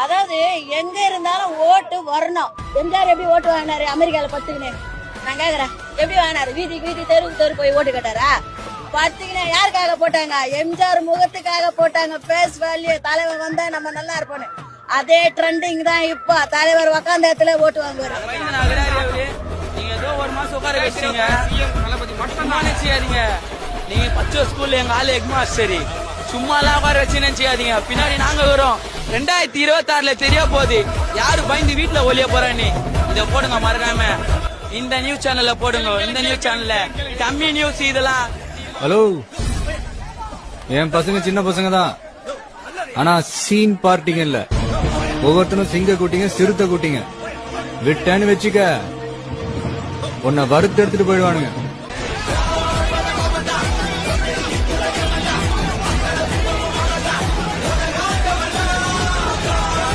அதாவது எங்க இருந்தாலும் ஓட்டு வரணும். எம்ஜிஆர் எப்படி ஓட்டு வாங்கினாரு அமெரிக்கால பத்துக்கினே? நான் கேக்குறேன், எப்படி வாங்கினாரு? வீதிக்கு வீதி தெருவுக்கு தெரு போய் ஓட்டு கேட்டாரா? பத்துக்கினே யாருக்காக போட்டாங்க? எம்ஜிஆர் முகத்துக்காக போட்டாங்க. பேஸ் வேல்யூ, தலைவர் வந்தா நம்ம நல்லா இருப்போம். அதே ட்ரெண்டிங் தான் இப்ப. தலைவர் உக்காந்த இடத்துல ஓட்டு வாங்குவாரு. நீங்க ஏதோ ஒரு மாசம் உட்கார வச்சீங்க, நீங்க பச்சை ஸ்கூல்ல எங்க ஆளு எக்மா சரி சும்மா எல்லாம் உட்கார வச்சு நினைச்சாதீங்க. பின்னாடி நாங்க வரோம். 2026 தெரிய போகுது யாரு பயந்து வீட்டுல ஒளிய போறான்னு. இத போடுங்க மறக்காம. இந்த நியூஸ் சேனல்ல போடுங்க. இந்த நியூஸ் சேனல்ல கம்மி நியூஸ் இதெல்லாம். ஹலோ, என் பசங்க சின்ன பசங்க தான், ஆனா சீன் பார்ட்டிங்க இல்ல. ஒவ்வொருத்தனும் சிங்க கூட்டிங்க, சிறுத்தை கூட்டிங்க. விட்டேன்னு வச்சுக்க, உன்னை வறுத்து எடுத்துட்டு போயிடுவானுங்க.